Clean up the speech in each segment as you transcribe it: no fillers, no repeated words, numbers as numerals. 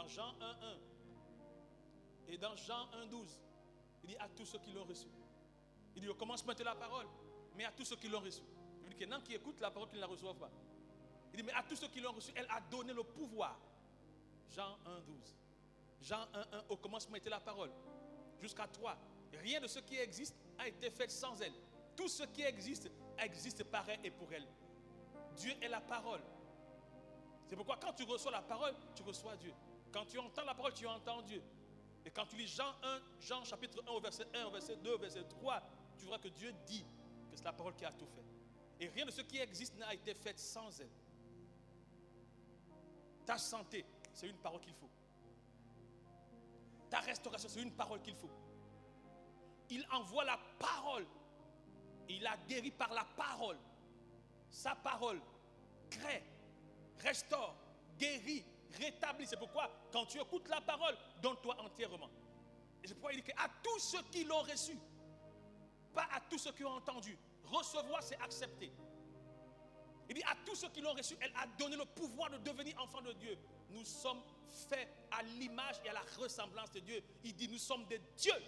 Dans Jean 1:1 et dans Jean 1:12, il dit à tous ceux qui l'ont reçu. Il dit au commencement de la parole, mais à tous ceux qui l'ont reçu. Il dit qu'il y en a qui écoutent la parole qui ne la reçoivent pas. Il dit mais à tous ceux qui l'ont reçu, elle a donné le pouvoir. Jean 1:12. Jean 1:1, au commencement était la parole. Jusqu'à 3. Rien de ce qui existe a été fait sans elle. Tout ce qui existe par elle et pour elle. Dieu est la parole. C'est pourquoi quand tu reçois la parole, tu reçois Dieu. Quand tu entends la parole, tu entends Dieu. Et quand tu lis Jean chapitre 1 au verset 1, au verset 2, au verset 3, tu verras que Dieu dit que c'est la parole qui a tout fait. Et rien de ce qui existe n'a été fait sans elle. Ta santé, c'est une parole qu'il faut. Ta restauration, c'est une parole qu'il faut. Il envoie la parole. Il a guéri par la parole. Sa parole crée, restaure, guérit, rétablit. C'est pourquoi quand tu écoutes la parole, donne-toi entièrement. Et c'est pourquoi il dit qu'à tous ceux qui l'ont reçu, pas à tous ceux qui ont entendu. Recevoir, c'est accepter. Il dit à tous ceux qui l'ont reçu, elle a donné le pouvoir de devenir enfants de Dieu. Nous sommes faits à l'image et à la ressemblance de Dieu. Il dit nous sommes des dieux.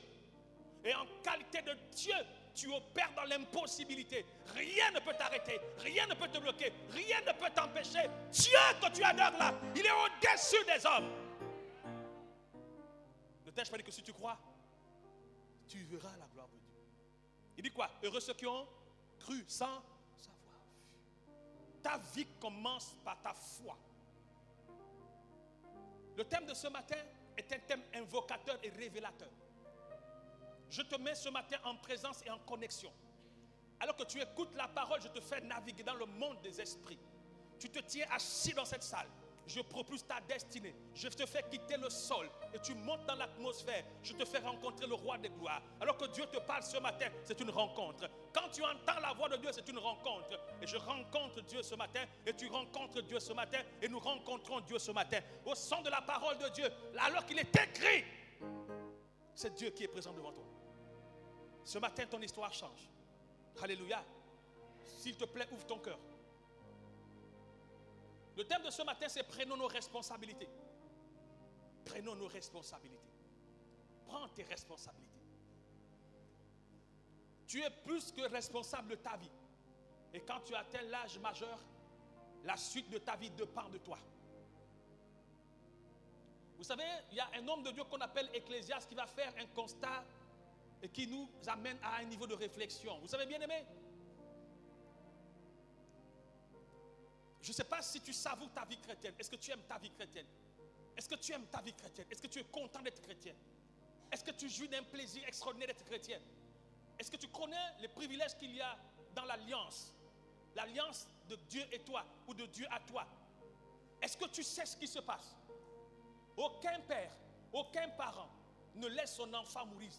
Et en qualité de Dieu, tu opères dans l'impossibilité. Rien ne peut t'arrêter, rien ne peut te bloquer, rien ne peut t'empêcher. Dieu que tu adores là, il est au-dessus des hommes. Ne t'ai-je pas dit que si tu crois, tu verras la gloire de Dieu. Il dit quoi? Heureux ceux qui ont cru sans savoir. Ta vie commence par ta foi. Le thème de ce matin est un thème invocateur et révélateur. Je te mets ce matin en présence et en connexion. Alors que tu écoutes la parole, je te fais naviguer dans le monde des esprits. Tu te tiens assis dans cette salle. Je propulse ta destinée. Je te fais quitter le sol et tu montes dans l'atmosphère. Je te fais rencontrer le roi des gloires. Alors que Dieu te parle ce matin, c'est une rencontre. Quand tu entends la voix de Dieu, c'est une rencontre. Et je rencontre Dieu ce matin et tu rencontres Dieu ce matin et nous rencontrons Dieu ce matin. Au son de la parole de Dieu, alors qu'il est écrit, c'est Dieu qui est présent devant toi. Ce matin, ton histoire change. Alléluia. S'il te plaît, ouvre ton cœur. Le thème de ce matin, c'est prenons nos responsabilités. Prenons nos responsabilités. Prends tes responsabilités. Tu es plus que responsable de ta vie. Et quand tu atteins l'âge majeur, la suite de ta vie dépend de toi. Vous savez, il y a un homme de Dieu qu'on appelle Ecclésiaste qui va faire un constat et qui nous amène à un niveau de réflexion. Vous savez, bien aimé, je ne sais pas si tu savoures ta vie chrétienne. Est-ce que tu aimes ta vie chrétienne? Est-ce que tu aimes ta vie chrétienne? Est-ce que tu es content d'être chrétien? Est-ce que tu jouis d'un plaisir extraordinaire d'être chrétien? Est-ce que tu connais les privilèges qu'il y a dans l'alliance? L'alliance de Dieu et toi, ou de Dieu à toi. Est-ce que tu sais ce qui se passe? Aucun père, aucun parent ne laisse son enfant mourir.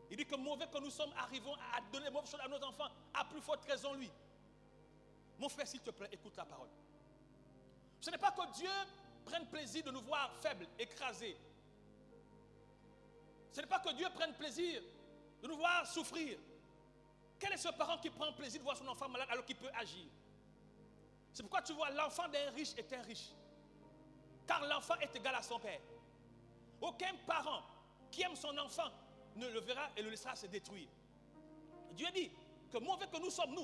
Il dit que mauvais que nous sommes, arrivons à donner mauvaises choses à nos enfants, à plus forte raison lui. Mon frère, s'il te plaît, écoute la parole. Ce n'est pas que Dieu prenne plaisir de nous voir faibles, écrasés. Ce n'est pas que Dieu prenne plaisir de nous voir souffrir. Quel est ce parent qui prend plaisir de voir son enfant malade alors qu'il peut agir? C'est pourquoi tu vois l'enfant d'un riche est un riche. Car l'enfant est égal à son père. Aucun parent qui aime son enfant ne le verra et le laissera se détruire. Dieu dit que mauvais que nous sommes,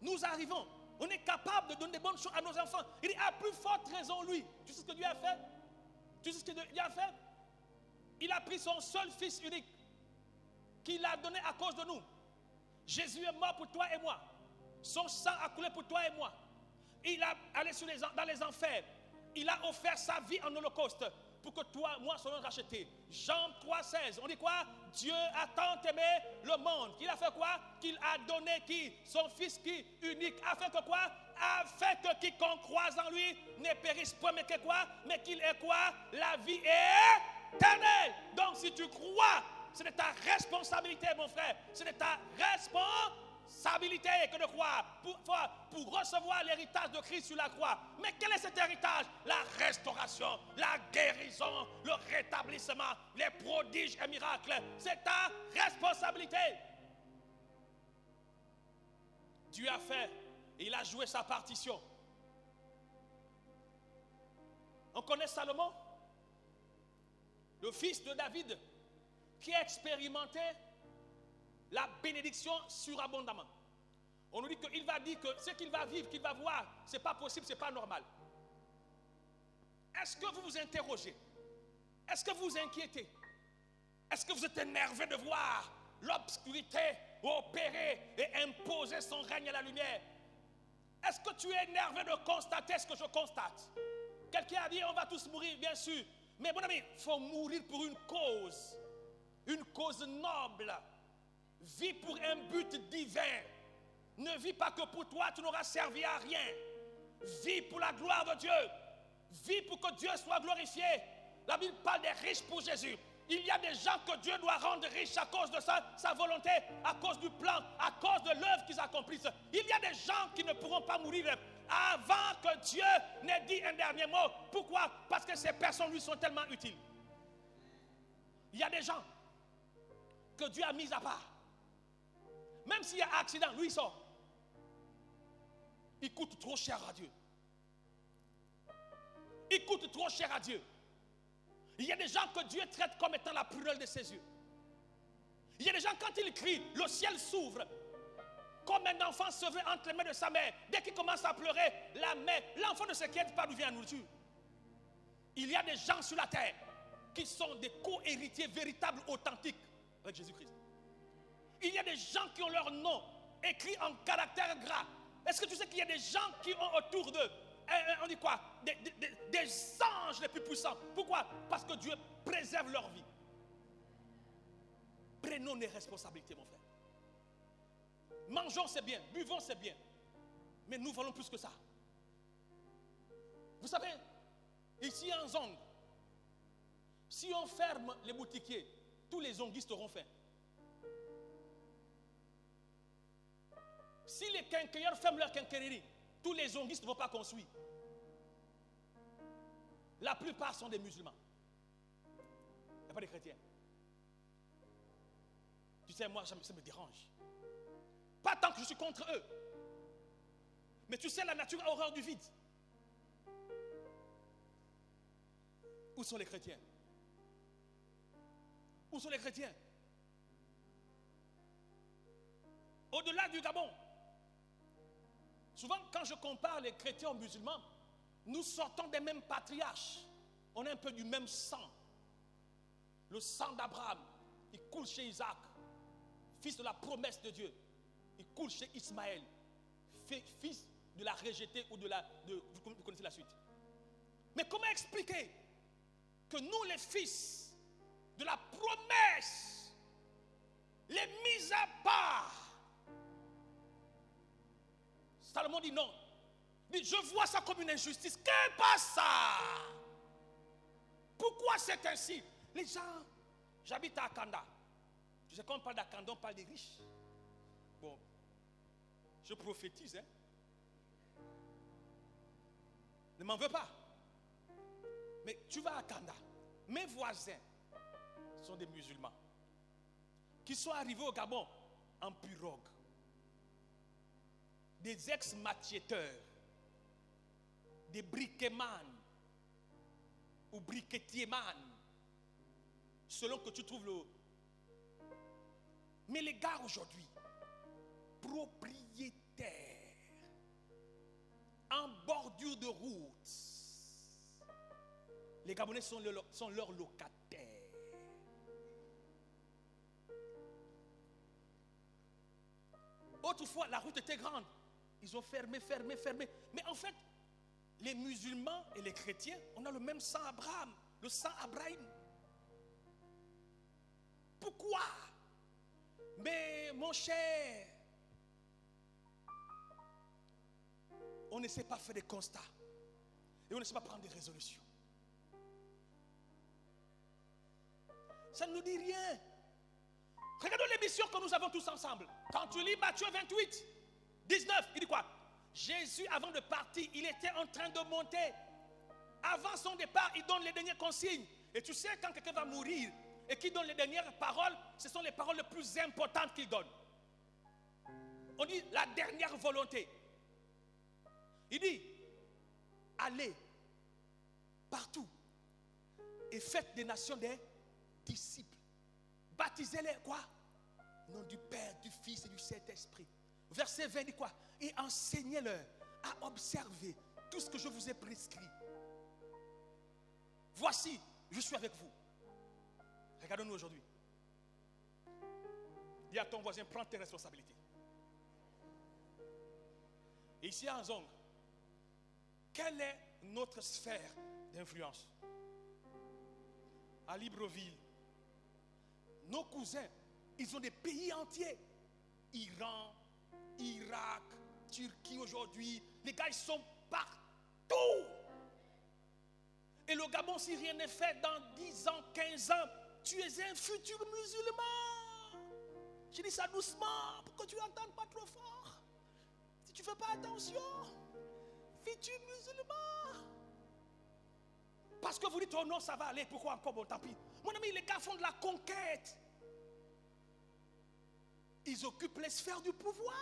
nous arrivons, on est capable de donner des bonnes choses à nos enfants. Il dit à plus forte raison lui. Tu sais ce que Dieu a fait? Tu sais ce que Dieu a fait? Il a pris son seul fils unique qu'il a donné à cause de nous. Jésus est mort pour toi et moi. Son sang a coulé pour toi et moi. Il a allé dans les enfers. Il a offert sa vie en holocauste pour que toi, moi, soyons rachetés. Jean 3,16. On dit quoi? Dieu a tant aimé le monde. Qu'il a fait quoi? Qu'il a donné qui? Son fils qui? Unique. Afin que quoi? Afin que quiconque croise en lui ne périsse point, mais que quoi? Mais qu'il ait quoi? La vie éternelle. Donc si tu crois, c'est de ta responsabilité, mon frère. C'est de ta responsabilité que de croire pour recevoir l'héritage de Christ sur la croix. Mais quel est cet héritage? La restauration, la guérison, le rétablissement, les prodiges et miracles. C'est ta responsabilité. Dieu a fait et il a joué sa partition. On connaît Salomon, le fils de David, qui a expérimenté la bénédiction surabondamment. On nous dit qu'il va dire que ce qu'il va vivre, qu'il va voir, ce n'est pas possible, ce n'est pas normal. Est-ce que vous vous interrogez? Est-ce que vous vous inquiétez? Est-ce que vous êtes énervé de voir l'obscurité opérer et imposer son règne à la lumière? Est-ce que tu es énervé de constater ce que je constate? Quelqu'un a dit on va tous mourir, bien sûr. Mais mon ami, il faut mourir pour une cause noble. Vis pour un but divin. Ne vis pas que pour toi, tu n'auras servi à rien. Vis pour la gloire de Dieu. Vis pour que Dieu soit glorifié. La Bible parle des riches pour Jésus. Il y a des gens que Dieu doit rendre riches à cause de sa volonté, à cause du plan, à cause de l'œuvre qu'ils accomplissent. Il y a des gens qui ne pourront pas mourir avant que Dieu n'ait dit un dernier mot. Pourquoi? Parce que ces personnes lui sont tellement utiles. Il y a des gens que Dieu a mis à part. Même s'il y a un accident, lui il sort. Il coûte trop cher à Dieu. Il coûte trop cher à Dieu. Il y a des gens que Dieu traite comme étant la prunelle de ses yeux. Il y a des gens, quand ils crient, le ciel s'ouvre. Comme un enfant sevré entre les mains de sa mère. Dès qu'il commence à pleurer, l'enfant ne s'inquiète pas d'où vient la nourriture. Il y a des gens sur la terre qui sont des co-héritiers véritables, authentiques avec Jésus-Christ. Il y a des gens qui ont leur nom écrit en caractère gras. Est-ce que tu sais qu'il y a des gens qui ont autour d'eux, on dit quoi, des anges les plus puissants? Pourquoi? Parce que Dieu préserve leur vie. Prenons les responsabilités, mon frère. Mangeons, c'est bien. Buvons, c'est bien. Mais nous voulons plus que ça. Vous savez, ici en Zong, si on ferme les boutiquiers, tous les zonguistes auront faim. Si les quincailleurs ferment leur quincaillerie, tous les zonguistes ne vont pas construire. La plupart sont des musulmans. Il n'y a pas de chrétiens. Tu sais, moi, ça me dérange. Pas tant que je suis contre eux. Mais tu sais, la nature a horreur du vide. Où sont les chrétiens? Où sont les chrétiens? Au-delà du Gabon. Souvent, quand je compare les chrétiens aux musulmans, nous sortons des mêmes patriarches. On est un peu du même sang. Le sang d'Abraham, il coule chez Isaac, fils de la promesse de Dieu. Il coule chez Ismaël, fils de la rejetée ou vous connaissez la suite. Mais comment expliquer que nous, les fils de la promesse, les mis à part? Salomon dit non. Il dit, je vois ça comme une injustice. Qu'est-ce pas ça? Pourquoi c'est ainsi? Les gens, j'habite à Akanda. Tu sais, quand on parle d'Akanda, on parle des riches. Bon, je prophétise, hein. Ne m'en veux pas. Mais tu vas à Akanda. Mes voisins sont des musulmans qui sont arrivés au Gabon en pirogue. Des ex-machetteurs, des briquetman ou briquetierman, selon que tu trouves le... Mais les gars aujourd'hui, propriétaires, en bordure de route, les Gabonais sont leurs locataires. Autrefois, la route était grande. Ils ont fermé. Mais en fait, les musulmans et les chrétiens, on a le même sang Abraham, le sang Abraham. Pourquoi? Mais mon cher, on ne sait pas faire des constats. Et on ne sait pas prendre des résolutions. Ça ne nous dit rien. Regardons l'émission que nous avons tous ensemble. Quand tu lis Matthieu 28, 19, il dit quoi? Jésus, avant de partir, il était en train de monter. Avant son départ, il donne les dernières consignes. Et tu sais, quand quelqu'un va mourir et qu'il donne les dernières paroles, ce sont les paroles les plus importantes qu'il donne. On dit la dernière volonté. Il dit, allez partout et faites des nations des disciples. Baptisez-les quoi? Au nom du Père, du Fils et du Saint-Esprit. Verset 20 dit quoi? Et enseignez-leur à observer tout ce que je vous ai prescrit. Voici, je suis avec vous. Regardons-nous aujourd'hui. Dis à ton voisin, prends tes responsabilités. Et ici à Anzong, quelle est notre sphère d'influence? À Libreville, nos cousins, ils ont des pays entiers. Iran, Irak, Turquie aujourd'hui. Les gars, ils sont partout. Et le Gabon, si rien n'est fait dans 10 ans, 15 ans, tu es un futur musulman. Je dis ça doucement, pour que tu n'entendes pas trop fort. Si tu ne fais pas attention, futur musulman. Parce que vous dites, oh non, ça va aller, pourquoi encore? Bon, tant pis. Mon ami, les gars font de la conquête. Ils occupent les sphères du pouvoir.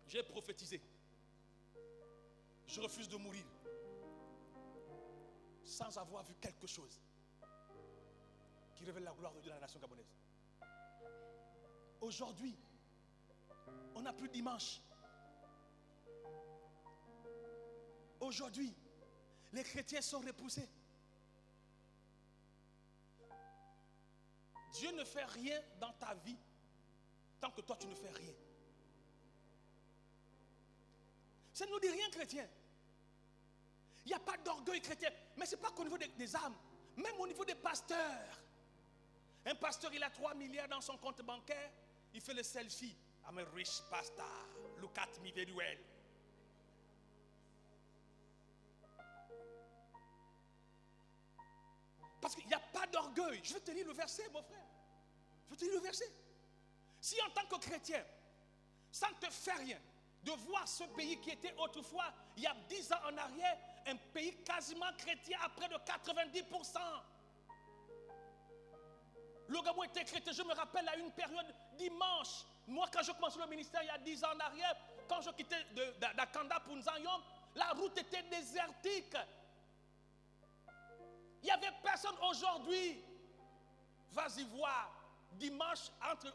J'ai prophétisé. Je refuse de mourir sans avoir vu quelque chose qui révèle la gloire de Dieu dans la nation gabonaise. Aujourd'hui, on n'a plus de dimanche. Aujourd'hui, les chrétiens sont repoussés. Dieu ne fait rien dans ta vie tant que toi tu ne fais rien. Ça ne nous dit rien, chrétien. Il n'y a pas d'orgueil chrétien. Mais ce n'est pas qu'au niveau des âmes, même au niveau des pasteurs. Un pasteur, il a 3 milliards dans son compte bancaire, il fait le selfie. I'm a rich pastor, look at me very well. Parce qu'il n'y a pas d'orgueil. Je vais te lire le verset, mon frère. Je vais te lire le verset. Si en tant que chrétien, ça ne te fait rien de voir ce pays qui était autrefois, il y a 10 ans en arrière, un pays quasiment chrétien à près de 90%. Le Gabon était chrétien. Je me rappelle à une période dimanche. Moi, quand je commençais le ministère il y a 10 ans en arrière, quand je quittais d'Akanda pour Nzanyom, la route était désertique. Il n'y avait personne aujourd'hui. Vas-y voir. Dimanche, entre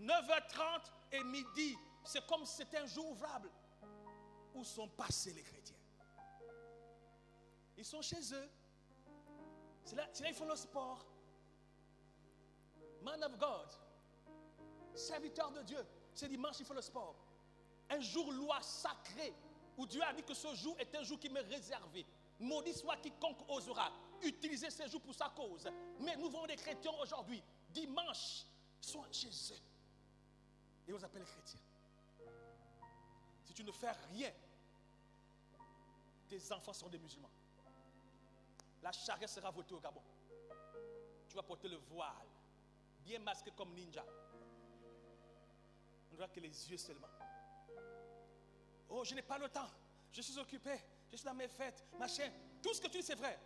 9h30 et midi, c'est comme si c'était un jour ouvrable. Où sont passés les chrétiens? Ils sont chez eux. C'est là ils font le sport. Man of God, serviteur de Dieu. C'est dimanche, il fait le sport. Un jour loi sacré, où Dieu a dit que ce jour est un jour qui m'est réservé. Maudit soit quiconque osera utiliser ce jour pour sa cause. Mais nous voyons des chrétiens aujourd'hui, dimanche, sont chez eux. Et on les appelle chrétiens. Si tu ne fais rien, tes enfants sont des musulmans. La charia sera votée au Gabon. Tu vas porter le voile, bien masqué comme ninja. On ne voit que les yeux seulement. Oh, je n'ai pas le temps. Je suis occupé. Je suis dans mes fêtes, machin. Tout ce que tu dis, c'est vrai.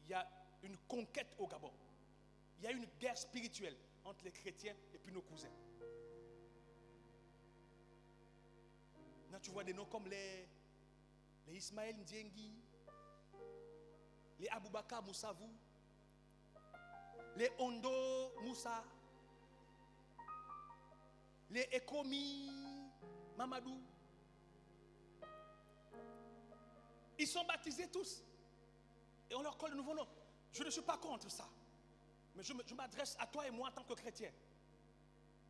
Il y a une conquête au Gabon. Il y a une guerre spirituelle entre les chrétiens et puis nos cousins. Là, tu vois des noms comme les Ismaël Ndiengi, les Aboubakar Moussavou, les Ondo Moussa, les Ekomi Mamadou. Ils sont baptisés tous. Et on leur colle de nouveaux noms. Je ne suis pas contre ça. Mais je m'adresse à toi et moi en tant que chrétiens.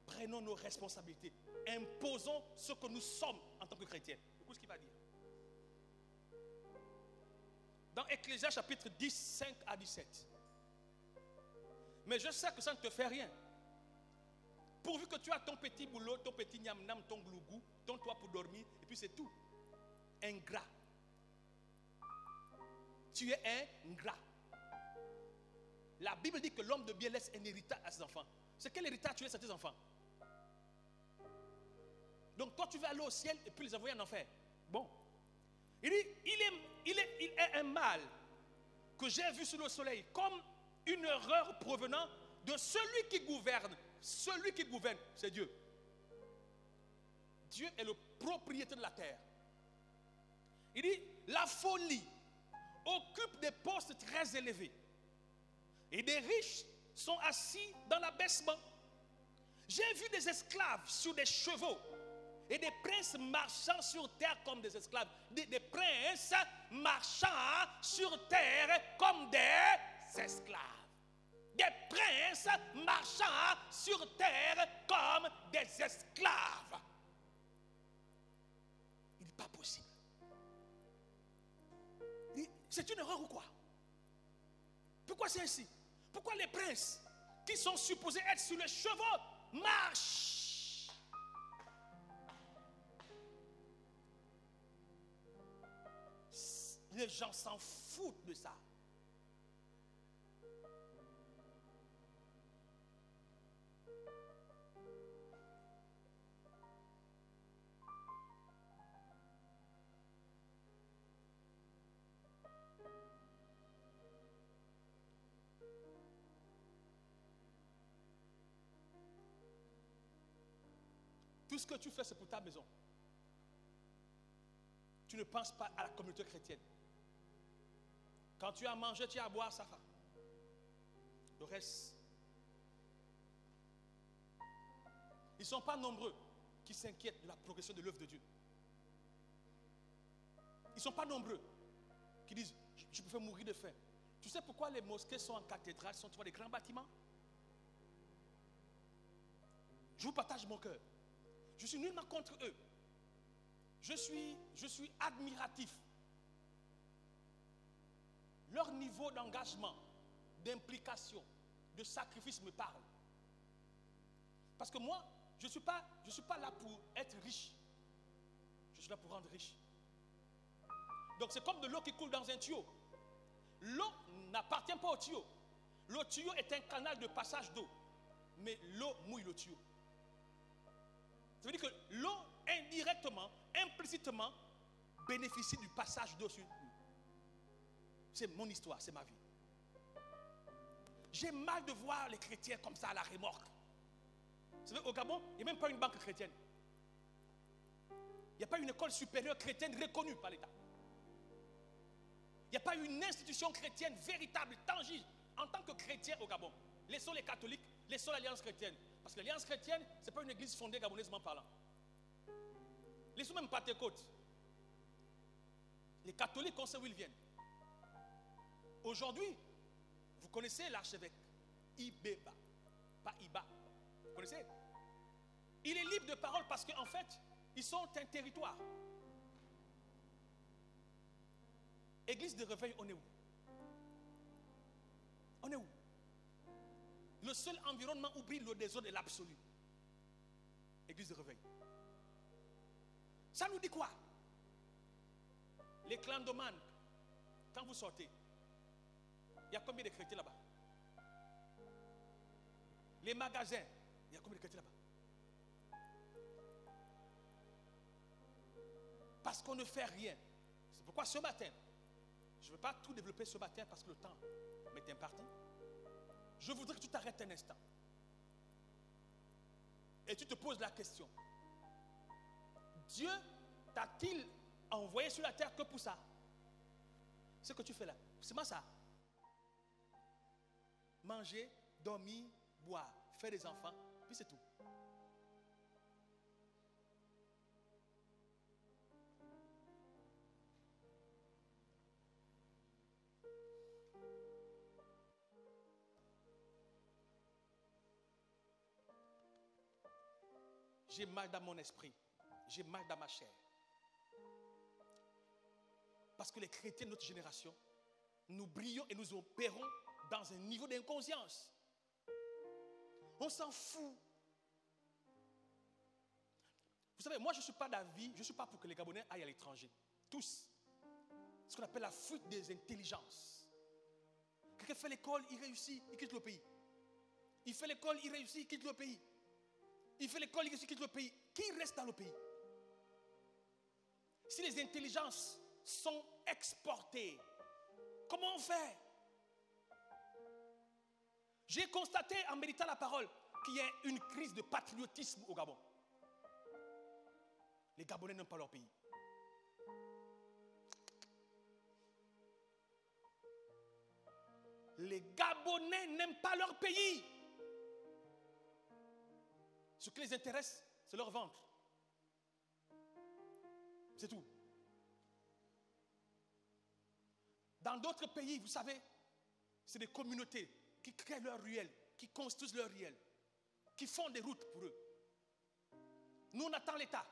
Prenons nos responsabilités. Imposons ce que nous sommes en tant que chrétiens. Écoute ce qu'il va dire. Dans Ecclésias chapitre 10, 5 à 17. Mais je sais que ça ne te fait rien. Pourvu que tu as ton petit boulot, ton petit niam-nam, ton glougou, ton toit pour dormir, et puis c'est tout. Ingrat. Tu es ingrat. La Bible dit que l'homme de bien laisse un héritage à ses enfants. C'est quel héritage tu laisses à tes enfants? Donc toi tu vas aller au ciel et puis les envoyer en enfer. Bon. Il dit, il est un mal que j'ai vu sur le soleil comme une erreur provenant de celui qui gouverne. Celui qui gouverne, c'est Dieu. Dieu est le propriétaire de la terre. Il dit, la folie occupe des postes très élevés. Et des riches sont assis dans l'abaissement. J'ai vu des esclaves sur des chevaux et des princes marchant sur terre comme des esclaves. Des princes marchant sur terre comme des esclaves. Des princes marchant sur terre comme des esclaves. Il n'est pas possible. C'est une erreur ou quoi? Pourquoi c'est ainsi? Pourquoi les princes qui sont supposés être sur les chevaux marchent? Les gens s'en foutent de ça. Tout ce que tu fais, c'est pour ta maison. Tu ne penses pas à la communauté chrétienne. Quand tu as à manger, tu as à boire, ça va. Le reste. Ils ne sont pas nombreux qui s'inquiètent de la progression de l'œuvre de Dieu. Ils ne sont pas nombreux qui disent, je préfère mourir de faim. Tu sais pourquoi les mosquées sont en cathédrale, sont des grands bâtiments? Je vous partage mon cœur. Je suis nullement contre eux. Je suis admiratif. Leur niveau d'engagement, d'implication, de sacrifice me parle. Parce que moi, je ne suis pas là pour être riche. Je suis là pour rendre riche. Donc c'est comme de l'eau qui coule dans un tuyau. L'eau n'appartient pas au tuyau. Le tuyau est un canal de passage d'eau. Mais l'eau mouille le tuyau. Ça veut dire que l'eau, indirectement, implicitement, bénéficie du passage d'eau sur lui. C'est mon histoire, c'est ma vie. J'ai mal de voir les chrétiens comme ça à la remorque. Vous savez, au Gabon, il n'y a même pas une banque chrétienne. Il n'y a pas une école supérieure chrétienne reconnue par l'État. Il n'y a pas une institution chrétienne véritable, tangible, en tant que chrétien au Gabon. Laissons les catholiques, laissons l'Alliance chrétienne. Parce que l'Alliance chrétienne, ce n'est pas une église fondée gabonaisement parlant. Laissons même Pentecôte. Les catholiques, on sait où ils viennent. Aujourd'hui, vous connaissez l'archevêque Ibeba, pas Iba. Vous connaissez? Il est libre de parole parce qu'en fait, ils sont un territoire. Église de réveil, on est où? On est où? Le seul environnement où brille le désordre est l'absolu. Église de réveil. Ça nous dit quoi? Les clandomanes, quand vous sortez, il y a combien de chrétiens là-bas? Les magasins, il y a combien de chrétiens là-bas? Parce qu'on ne fait rien. C'est pourquoi ce matin, je ne veux pas tout développer ce matin parce que le temps m'est imparti. Je voudrais que tu t'arrêtes un instant. Et tu te poses la question. Dieu t'a-t-il envoyé sur la terre que pour ça? Ce que tu fais là, c'est moi ça. Manger, dormir, boire, faire des enfants, puis c'est tout. J'ai mal dans mon esprit. J'ai mal dans ma chair. Parce que les chrétiens de notre génération, nous brillons et nous opérons dans un niveau d'inconscience. On s'en fout. Vous savez, moi je ne suis pas d'avis, je ne suis pas pour que les Gabonais aillent à l'étranger. Tous. Ce qu'on appelle la fuite des intelligences. Quelqu'un fait l'école, il réussit, il quitte le pays. Il fait l'école, il réussit, il quitte le pays. Il fait l'école, il quitte le pays. Qui reste dans le pays? Si les intelligences sont exportées, comment on fait? J'ai constaté en méditant la parole qu'il y a une crise de patriotisme au Gabon. Les Gabonais n'aiment pas leur pays. Les Gabonais n'aiment pas leur pays. Ce qui les intéresse, c'est leur ventre. C'est tout. Dans d'autres pays, vous savez, c'est des communautés qui créent leurs ruelles, qui construisent leurs ruelles, qui font des routes pour eux. Nous, on attend l'État.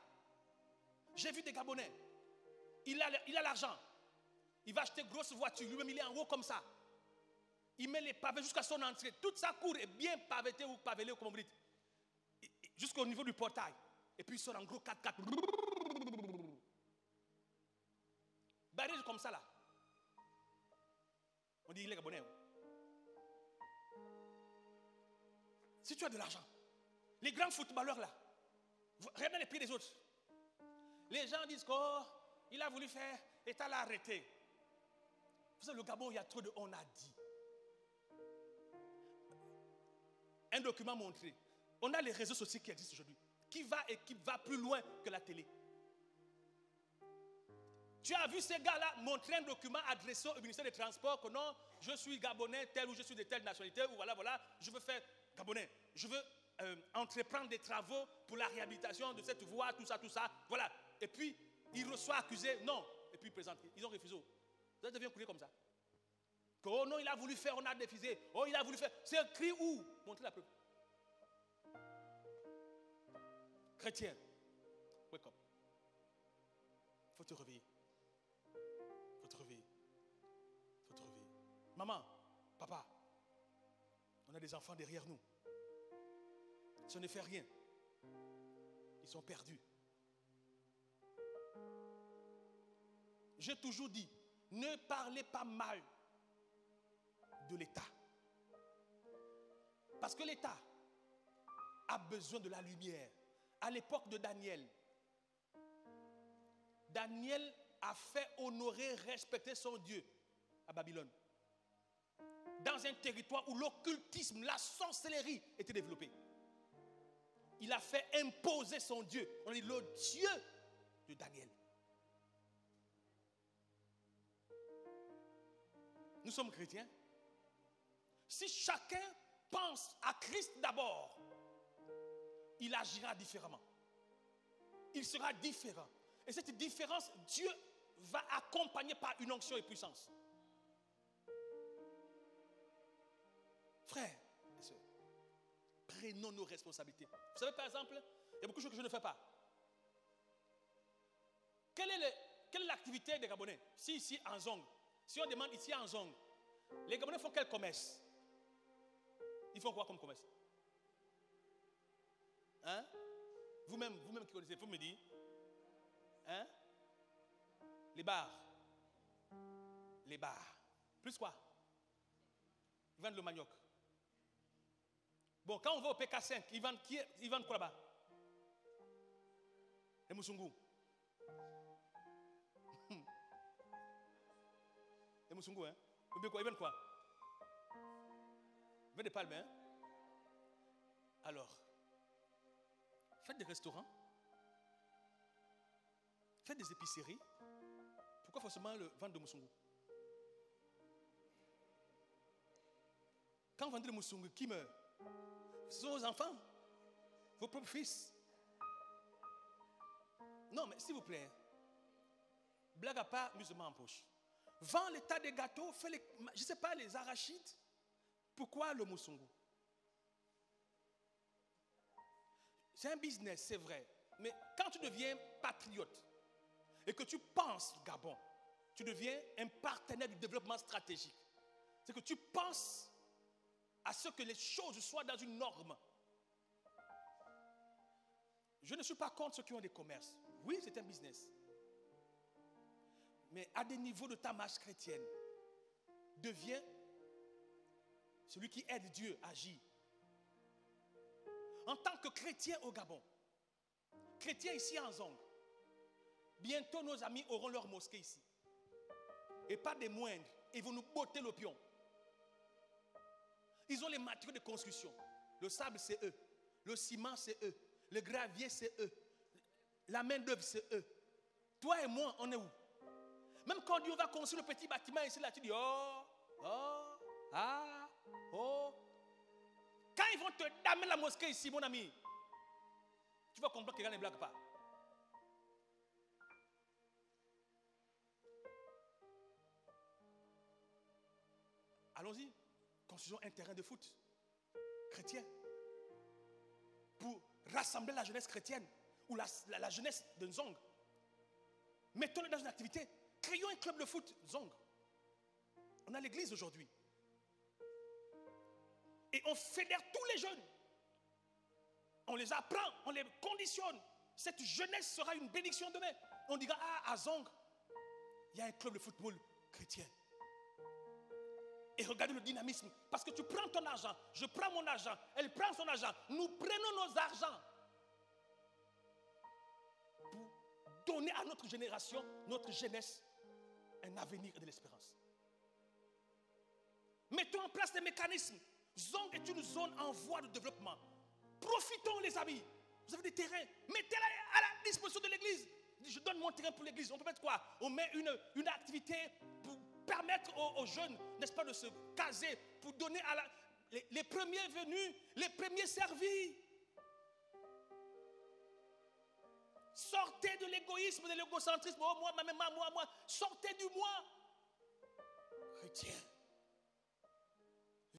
J'ai vu des Gabonais. Il a l'argent. Il va acheter une grosse voiture. Lui-même, il est en haut comme ça. Il met les pavés jusqu'à son entrée. Toute sa cour est bien pavetée ou pavelée, comme on dit. Jusqu'au niveau du portail. Et puis il sort en gros 4x4. Barré comme ça là. On dit il est Gabonais. Si tu as de l'argent, les grands footballeurs là, regardez les pieds des autres. Les gens disent qu'il a voulu faire, l'État l'a arrêté. Vous savez, le Gabon, il y a trop de on a dit. Un document montré. On a les réseaux sociaux qui existent aujourd'hui, qui va plus loin que la télé. Tu as vu ces gars-là montrer un document adressé au ministère des Transports que non, je suis Gabonais, tel ou je suis de telle nationalité, ou voilà, je veux faire Gabonais. Je veux entreprendre des travaux pour la réhabilitation de cette voie, tout ça, voilà. Et puis, il reçoit accusé, non. Et puis, il présente. Ils ont refusé. Ça devient couler comme ça. Que, oh non, il a voulu faire, on a refusé. Oh, il a voulu faire. C'est écrit où? Montrez la preuve. Chrétien, wake up. Il faut te réveiller. Il faut te réveiller. Il faut te réveiller. Maman, papa, on a des enfants derrière nous. Ça ne fait rien. Ils sont perdus. J'ai toujours dit, ne parlez pas mal de l'État. Parce que l'État a besoin de la lumière. À l'époque de Daniel, Daniel a fait honorer, respecter son Dieu à Babylone. Dans un territoire où l'occultisme, la sorcellerie était développée. Il a fait imposer son Dieu. On dit le Dieu de Daniel. Nous sommes chrétiens. Si chacun pense à Christ d'abord, il agira différemment. Il sera différent. Et cette différence, Dieu va accompagner par une onction et puissance. Frères et sœurs, prenons nos responsabilités. Vous savez, par exemple, il y a beaucoup de choses que je ne fais pas. Quelle est l'activité des Gabonais? Si ici en Zong, si on demande ici en Zong, les Gabonais font quel commerce? Ils font quoi comme commerce? Hein? Vous-même qui connaissez, vous me dites. Hein? Les bars. Les bars. Plus quoi? Ils vendent le manioc. Bon, quand on va au PK5, ils vendent quoi là-bas? Les moussoungou. Les moussoungou, hein? Ils vendent quoi? Ils vendent des palmes, hein? Alors, faites des restaurants. Faites des épiceries. Pourquoi forcément vendre de moussoungou? Quand vous vendez le moussoungou, qui meurt? Ce sont vos enfants, vos propres fils. Non, mais s'il vous plaît, blague à part, musulman en poche. Vends les tas de gâteaux, fais je ne sais pas, les arachides. Pourquoi le moussoungou? C'est un business, c'est vrai. Mais quand tu deviens patriote et que tu penses Gabon, tu deviens un partenaire du développement stratégique. C'est que tu penses à ce que les choses soient dans une norme. Je ne suis pas contre ceux qui ont des commerces. Oui, c'est un business. Mais à des niveaux de ta marche chrétienne, deviens celui qui aide Dieu à agir. En tant que chrétien au Gabon, chrétien ici en Zong, bientôt nos amis auront leur mosquée ici. Et pas des moindres, ils vont nous botter le pion. Ils ont les matériaux de construction. Le sable, c'est eux. Le ciment, c'est eux. Le gravier, c'est eux. La main-d'œuvre, c'est eux. Toi et moi, on est où? Même quand on dit on va construire le petit bâtiment ici, là, tu dis oh, oh, ah, oh. Quand ils vont te damer la mosquée ici, mon ami, tu vas comprendre que les gars ne blaguent pas. Allons-y, construisons un terrain de foot chrétien pour rassembler la jeunesse chrétienne ou la jeunesse de Nzong. Mettons-le dans une activité. Créons un club de foot Nzong. On a l'église aujourd'hui. Et on fédère tous les jeunes. On les apprend, on les conditionne. Cette jeunesse sera une bénédiction demain. On dira, ah, à Nzong, il y a un club de football chrétien. Et regardez le dynamisme. Parce que tu prends ton argent, je prends mon argent, elle prend son argent. Nous prenons nos argents pour donner à notre génération, notre jeunesse, un avenir et de l'espérance. Mettons en place des mécanismes. Nzong est une zone en voie de développement. Profitons, les amis. Vous avez des terrains. Mettez-les à la disposition de l'église. Je donne mon terrain pour l'église. On peut mettre quoi? On met une activité pour permettre aux jeunes, n'est-ce pas, de se caser, pour donner à les premiers venus, les premiers servis. Sortez de l'égoïsme, de l'égocentrisme. Oh, moi. Sortez du moi. Chrétien.